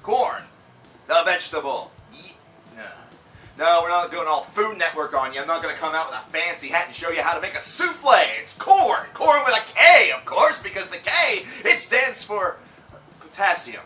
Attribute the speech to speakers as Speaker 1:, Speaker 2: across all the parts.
Speaker 1: KORN, the vegetable. No, we're not going all Food Network on you. I'm not going to come out with a fancy hat and show you how to make a souffle. It's KORN. KORN with a K, of course, because the K, it stands for potassium.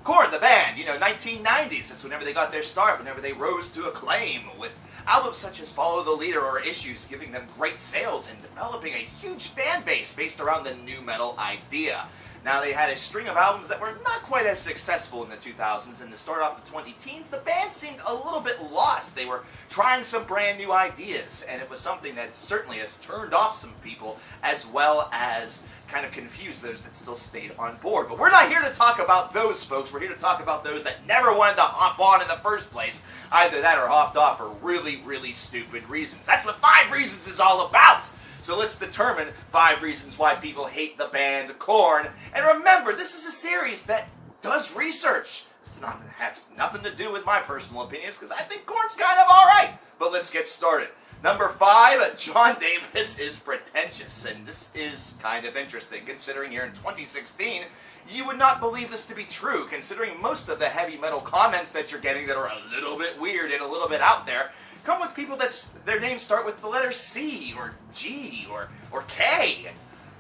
Speaker 1: KORN, the band, 1990s. That's whenever they got their start, whenever they rose to acclaim with albums such as Follow the Leader or Issues, giving them great sales and developing a huge fan base based around the nu metal idea. Now, they had a string of albums that were not quite as successful in the 2000s, and to start off the 2010s, the band seemed a little bit lost. They were trying some brand new ideas, and it was something that certainly has turned off some people, as well as kind of confused those that still stayed on board. But we're not here to talk about those folks. We're here to talk about those that never wanted to hop on in the first place. Either that or hopped off for really, really stupid reasons. That's what 5 Reasons is all about! So let's determine 5 reasons why people hate the band KORN. And remember, this is a series that does research. It's not has nothing to do with my personal opinions, because I think KORN's kind of alright. But let's get started. Number 5, John Davis is pretentious. And this is kind of interesting, considering here in 2016, you would not believe this to be true, considering most of the heavy metal comments that you're getting that are a little bit weird and a little bit out there come with people their names start with the letter C, or G, or K. And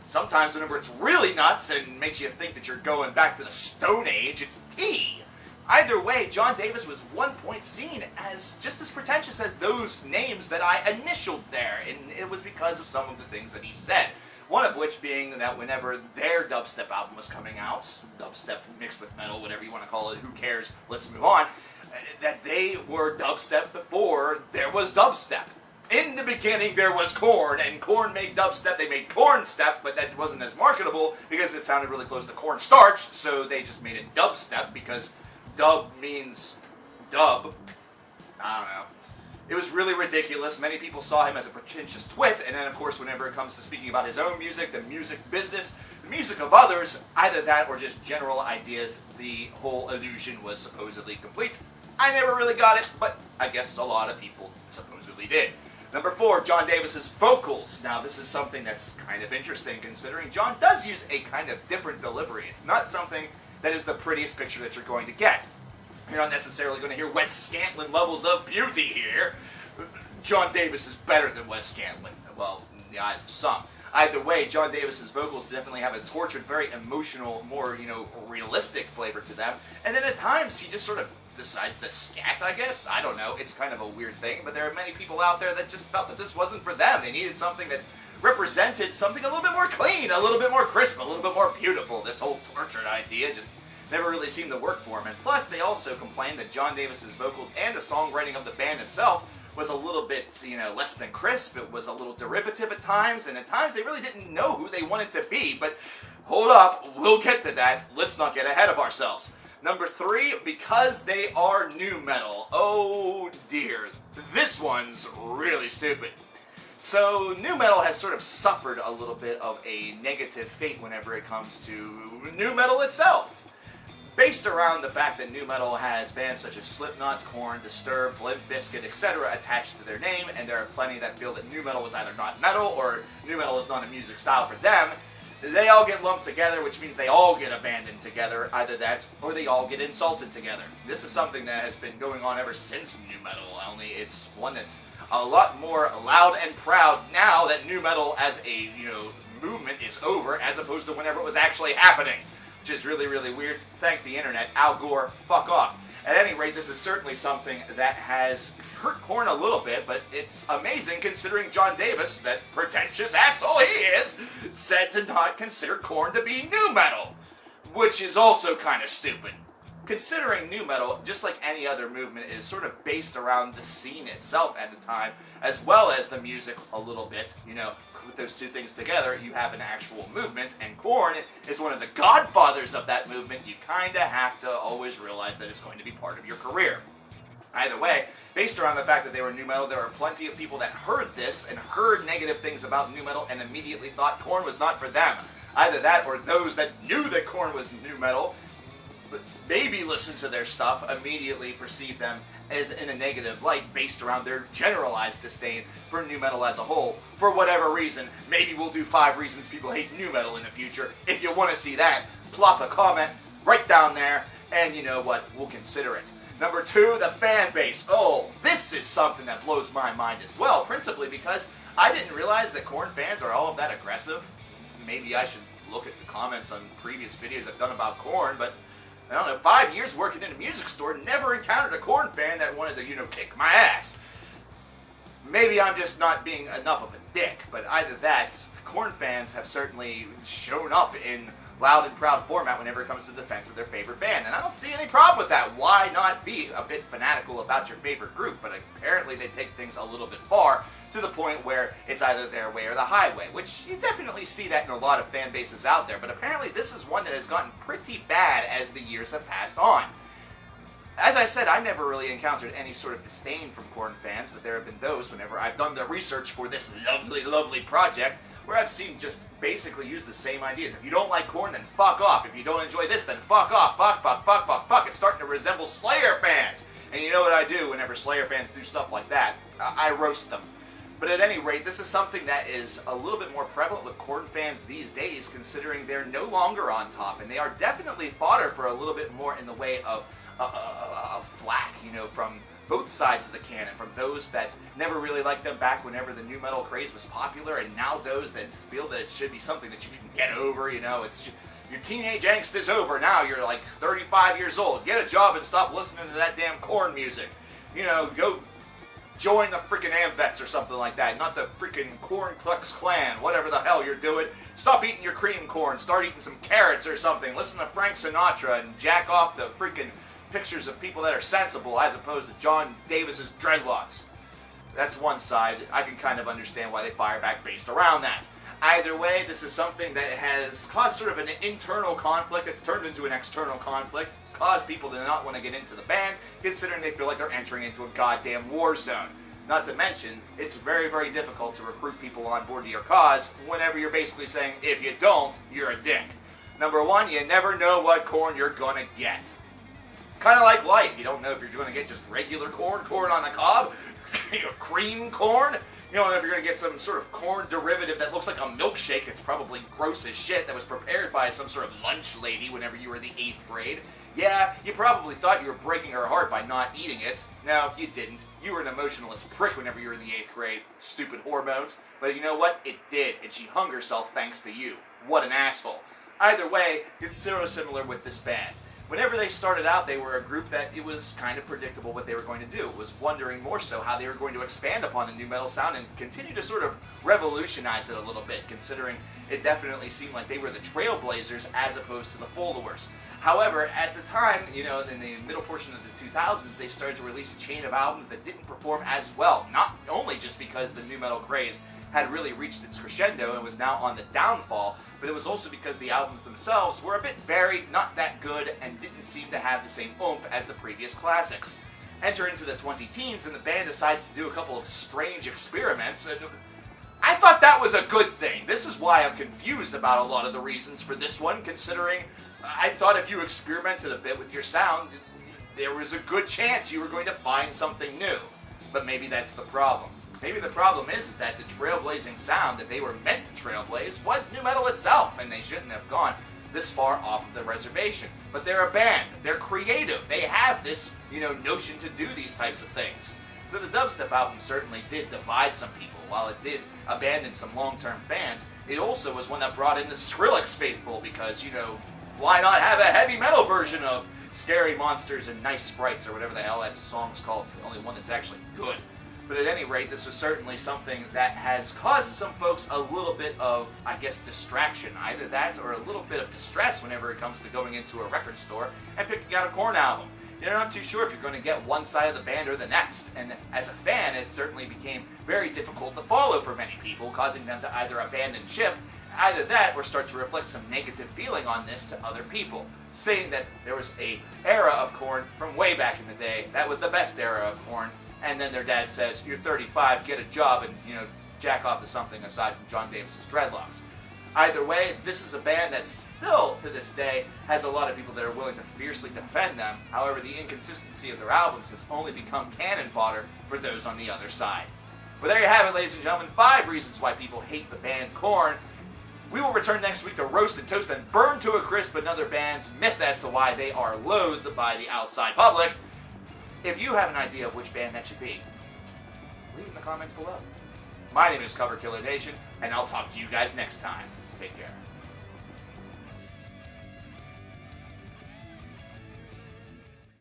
Speaker 1: sometimes whenever it's really nuts and makes you think that you're going back to the Stone Age, it's T. Either way, John Davis was one point seen as just as pretentious as those names that I initialed there, and it was because of some of the things that he said. One of which being that whenever their dubstep album was coming out, dubstep mixed with metal, whatever you want to call it, who cares, let's move on, that they were dubstep before there was dubstep. In the beginning, there was KORN, and KORN made dubstep. They made KORNstep, but that wasn't as marketable because it sounded really close to cornstarch, so they just made it dubstep because dub means dub. I don't know. It was really ridiculous. Many people saw him as a pretentious twit, and then, of course, whenever it comes to speaking about his own music, the music business, the music of others, either that or just general ideas, the whole illusion was supposedly complete. I never really got it, but I guess a lot of people supposedly did. Number 4, John Davis's vocals. Now, this is something that's kind of interesting, considering John does use a kind of different delivery. It's not something that is the prettiest picture that you're going to get. You're not necessarily going to hear Wes Scantlin levels of beauty here. John Davis is better than Wes Scantlin, well, in the eyes of some. Either way, John Davis's vocals definitely have a tortured, very emotional, more, realistic flavor to them. And then at times, he just sort of decides to scat, I guess. I don't know. It's kind of a weird thing, but there are many people out there that just felt that this wasn't for them. They needed something that represented something a little bit more clean, a little bit more crisp, a little bit more beautiful. This whole tortured idea just never really seemed to work for him. And plus, they also complained that John Davis's vocals and the songwriting of the band itself was a little bit, less than crisp. It was a little derivative at times, and at times they really didn't know who they wanted to be. But hold up, we'll get to that. Let's not get ahead of ourselves. Number 3, because they are nu metal. Oh dear, this one's really stupid. So, nu metal has sort of suffered a little bit of a negative fate whenever it comes to nu metal itself. Based around the fact that nu metal has bands such as Slipknot, KORN, Disturbed, Limp Bizkit, etc. attached to their name, and there are plenty that feel that nu metal was either not metal or nu metal is not a music style for them, they all get lumped together, which means they all get abandoned together, either that or they all get insulted together. This is something that has been going on ever since nu metal, only it's one that's a lot more loud and proud now that nu metal as a, movement is over, as opposed to whenever it was actually happening. Which is really, really weird. Thank the internet. Al Gore, fuck off. At any rate, this is certainly something that has hurt KORN a little bit, but it's amazing considering John Davis, that pretentious asshole he is, said to not consider KORN to be nu metal, which is also kind of stupid. Considering nu metal, just like any other movement, is sort of based around the scene itself at the time, as well as the music a little bit. With those two things together, you have an actual movement, and KORN is one of the godfathers of that movement. You kind of have to always realize that it's going to be part of your career. Either way, based around the fact that they were nu metal, there are plenty of people that heard this and heard negative things about nu metal and immediately thought KORN was not for them. Either that, or those that knew that KORN was nu metal, but maybe listened to their stuff, immediately perceived them as in a negative light based around their generalized disdain for nu metal as a whole. For whatever reason, maybe we'll do 5 reasons people hate nu metal in the future. If you want to see that, plop a comment right down there, And you know what? We'll consider it. Number 2, the fan base. Oh, this is something that blows my mind as well, principally because I didn't realize that Korn fans are all that aggressive. Maybe I should look at the comments on previous videos I've done about Korn, but I don't know, 5 years working in a music store, never encountered a Korn fan that wanted to, kick my ass. Maybe I'm just not being enough of a dick, but either that, Korn fans have certainly shown up in loud and proud format whenever it comes to defense of their favorite band, and I don't see any problem with that. Why not be a bit fanatical about your favorite group? But apparently they take things a little bit far, to the point where it's either their way or the highway, which you definitely see that in a lot of fan bases out there, but apparently this is one that has gotten pretty bad as the years have passed on. As I said, I never really encountered any sort of disdain from Korn fans, but there have been those whenever I've done the research for this lovely, lovely project, where I've seen just basically use the same ideas. If you don't like Korn, then fuck off. If you don't enjoy this, then fuck off. Fuck. It's starting to resemble Slayer fans. And you know what I do whenever Slayer fans do stuff like that? I roast them. But at any rate, this is something that is a little bit more prevalent with Korn fans these days, considering they're no longer on top, and they are definitely fodder for a little bit more in the way of flack, from both sides of the canon, from those that never really liked them back whenever the nu metal craze was popular, and now those that feel that it should be something that you can get over, it's your teenage angst is over, now you're like 35 years old, get a job and stop listening to that damn Korn music, go join the freaking Ambets or something like that, not the freaking Korn Klux Klan, whatever the hell you're doing. Stop eating your cream corn, start eating some carrots or something, listen to Frank Sinatra and jack off the freaking pictures of people that are sensible as opposed to John Davis's dreadlocks. That's one side. I can kind of understand why they fire back based around that. Either way, this is something that has caused sort of an internal conflict. It's turned into an external conflict. It's caused people to not want to get into the band, considering they feel like they're entering into a goddamn war zone. Not to mention, it's very, very difficult to recruit people on board to your cause whenever you're basically saying, if you don't, you're a dick. Number 1, you never know what corn you're going to get. It's kind of like life. You don't know if you're going to get just regular corn on the cob, cream corn. You don't know if you're going to get some sort of corn derivative that looks like a milkshake. It's probably gross as shit that was prepared by some sort of lunch lady whenever you were in the 8th grade. Yeah, you probably thought you were breaking her heart by not eating it. No, you didn't. You were an emotionless prick whenever you were in the 8th grade. Stupid hormones. But you know what? It did, and she hung herself thanks to you. What an asshole. Either way, it's so similar with this band. Whenever they started out, they were a group that it was kind of predictable what they were going to do. It was wondering more so how they were going to expand upon the nu metal sound and continue to sort of revolutionize it a little bit, considering it definitely seemed like they were the trailblazers as opposed to the followers. However, at the time, in the middle portion of the 2000s, they started to release a chain of albums that didn't perform as well. Not only just because the nu metal craze had really reached its crescendo and was now on the downfall, but it was also because the albums themselves were a bit varied, not that good, and didn't seem to have the same oomph as the previous classics. Enter into the 20-teens, and the band decides to do a couple of strange experiments, and I thought that was a good thing. This is why I'm confused about a lot of the reasons for this one, considering I thought if you experimented a bit with your sound, there was a good chance you were going to find something new. But maybe that's the problem. Maybe the problem is that the trailblazing sound that they were meant to trailblaze was nu metal itself, and they shouldn't have gone this far off of the reservation. But they're a band. They're creative. They have this, notion to do these types of things. So the dubstep album certainly did divide some people. While it did abandon some long-term fans, it also was one that brought in the Skrillex faithful because, why not have a heavy metal version of Scary Monsters and Nice Sprites, or whatever the hell that song's called? It's the only one that's actually good. But at any rate, this is certainly something that has caused some folks a little bit of, distraction. Either that or a little bit of distress whenever it comes to going into a record store and picking out a Korn album. You're not too sure if you're going to get one side of the band or the next. And as a fan, it certainly became very difficult to follow for many people, causing them to either abandon ship, either that or start to reflect some negative feeling on this to other people, saying that there was a era of Korn from way back in the day that was the best era of Korn, and then their dad says, you're 35, get a job, and, jack off to something aside from John Davis's dreadlocks. Either way, this is a band that still, to this day, has a lot of people that are willing to fiercely defend them. However, the inconsistency of their albums has only become cannon fodder for those on the other side. But there you have it, ladies and gentlemen, 5 reasons why people hate the band Korn. We will return next week to roast and toast and burn to a crisp another band's myth as to why they are loathed by the outside public. If you have an idea of which band that should be, leave it in the comments below. My name is CoverKillerNation, and I'll talk to you guys next time. Take care.